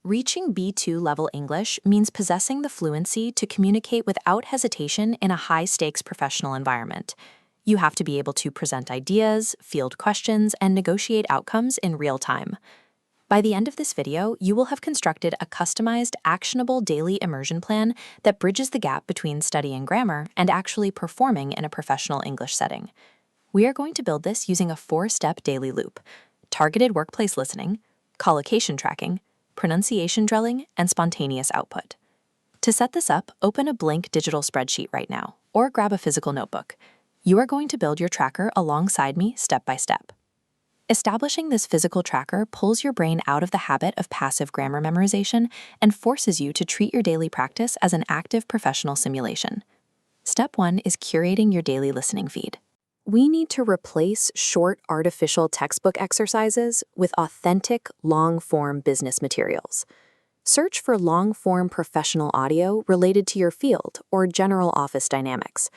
Reaching B2 level English means possessing the fluency to communicate without hesitation in a high-stakes professional environment. You have to be able to present ideas, field questions, and negotiate outcomes in real time. By the end of this video, you will have constructed a customized, actionable daily immersion plan that bridges the gap between studying grammar and actually performing in a professional English setting. We are going to build this using a 4-step daily loop: targeted workplace listening, collocation tracking, pronunciation drilling, and spontaneous output. To set this up, open a blank digital spreadsheet right now, or grab a physical notebook. You are going to build your tracker alongside me step by step. Establishing this physical tracker pulls your brain out of the habit of passive grammar memorization and forces you to treat your daily practice as an active professional simulation. Step 1 is curating your daily listening feed. We need to replace short, artificial textbook exercises with authentic, long-form business materials. Search for long-form professional audio related to your field or general office dynamics.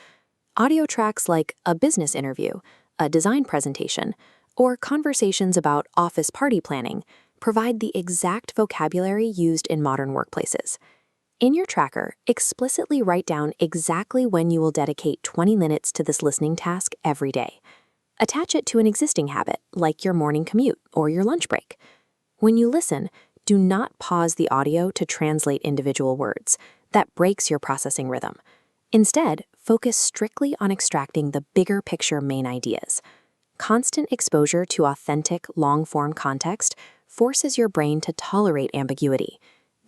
Audio tracks like a business interview, a design presentation, or conversations about office party planning provide the exact vocabulary used in modern workplaces. In your tracker, explicitly write down exactly when you will dedicate 20 minutes to this listening task every day. Attach it to an existing habit, like your morning commute or your lunch break. When you listen, do not pause the audio to translate individual words. That breaks your processing rhythm. Instead, focus strictly on extracting the bigger picture main ideas. Constant exposure to authentic, long-form context forces your brain to tolerate ambiguity.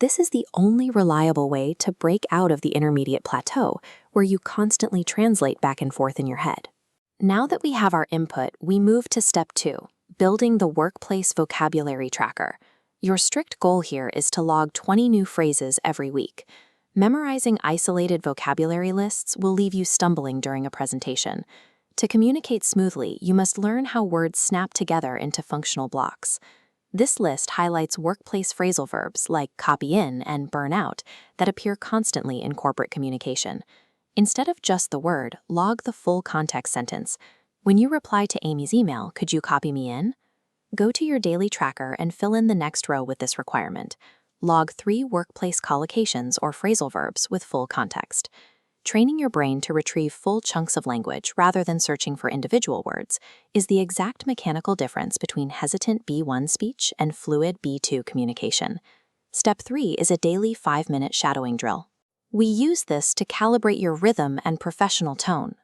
This is the only reliable way to break out of the intermediate plateau, where you constantly translate back and forth in your head. Now that we have our input, we move to step 2, building the workplace vocabulary tracker. Your strict goal here is to log 20 new phrases every week. Memorizing isolated vocabulary lists will leave you stumbling during a presentation. To communicate smoothly, you must learn how words snap together into functional blocks. This list highlights workplace phrasal verbs like copy in and burn out that appear constantly in corporate communication. Instead of just the word, log the full context sentence. When you reply to Amy's email, could you copy me in? Go to your daily tracker and fill in the next row with this requirement. Log 3 workplace collocations or phrasal verbs with full context. Training your brain to retrieve full chunks of language rather than searching for individual words is the exact mechanical difference between hesitant B1 speech and fluid B2 communication. Step 3 is a daily 5-minute shadowing drill. We use this to calibrate your rhythm and professional tone.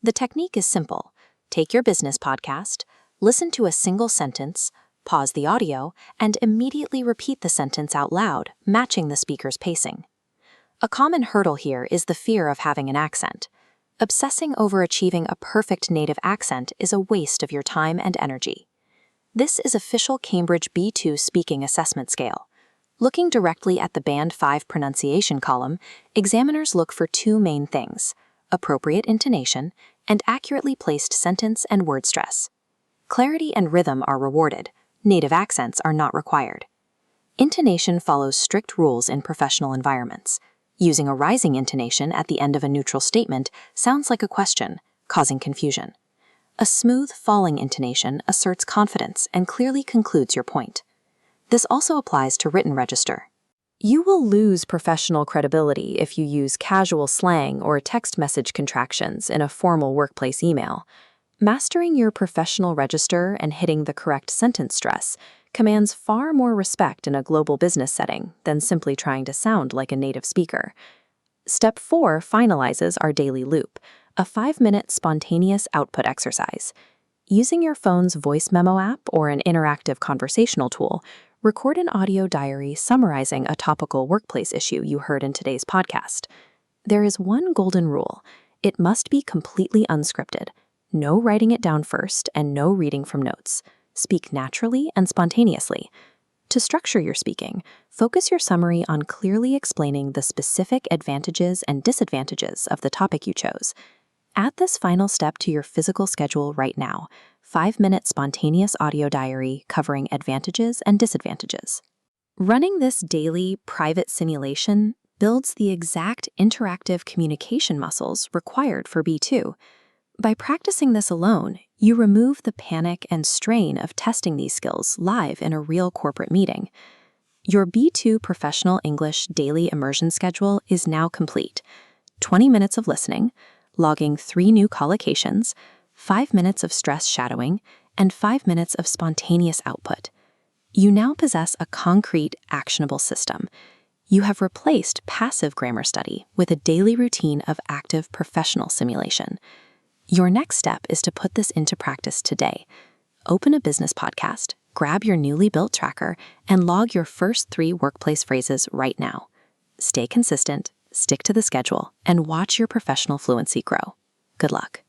The technique is simple. Take your business podcast, listen to a single sentence, pause the audio, and immediately repeat the sentence out loud, matching the speaker's pacing. A common hurdle here is the fear of having an accent. Obsessing over achieving a perfect native accent is a waste of your time and energy. This is official Cambridge B2 speaking assessment scale. Looking directly at the Band 5 pronunciation column, examiners look for 2 main things: appropriate intonation and accurately placed sentence and word stress. Clarity and rhythm are rewarded. Native accents are not required. Intonation follows strict rules in professional environments. Using a rising intonation at the end of a neutral statement sounds like a question, causing confusion. A smooth, falling intonation asserts confidence and clearly concludes your point. This also applies to written register. You will lose professional credibility if you use casual slang or text message contractions in a formal workplace email. Mastering your professional register and hitting the correct sentence stress commands far more respect in a global business setting than simply trying to sound like a native speaker. Step 4 finalizes our daily loop, a 5-minute spontaneous output exercise. Using your phone's voice memo app or an interactive conversational tool, record an audio diary summarizing a topical workplace issue you heard in today's podcast. There is one golden rule: it must be completely unscripted. No writing it down first and no reading from notes. Speak naturally and spontaneously. To structure your speaking, focus your summary on clearly explaining the specific advantages and disadvantages of the topic you chose. Add this final step to your physical schedule right now: 5-minute spontaneous audio diary covering advantages and disadvantages. Running this daily, private simulation builds the exact interactive communication muscles required for B2. By practicing this alone, you remove the panic and strain of testing these skills live in a real corporate meeting. Your B2 Professional English Daily Immersion schedule is now complete. 20 minutes of listening, logging 3 new collocations, 5 minutes of stress shadowing, and 5 minutes of spontaneous output. You now possess a concrete, actionable system. You have replaced passive grammar study with a daily routine of active professional simulation. Your next step is to put this into practice today. Open a business podcast, grab your newly built tracker, and log your first 3 workplace phrases right now. Stay consistent, stick to the schedule, and watch your professional fluency grow. Good luck.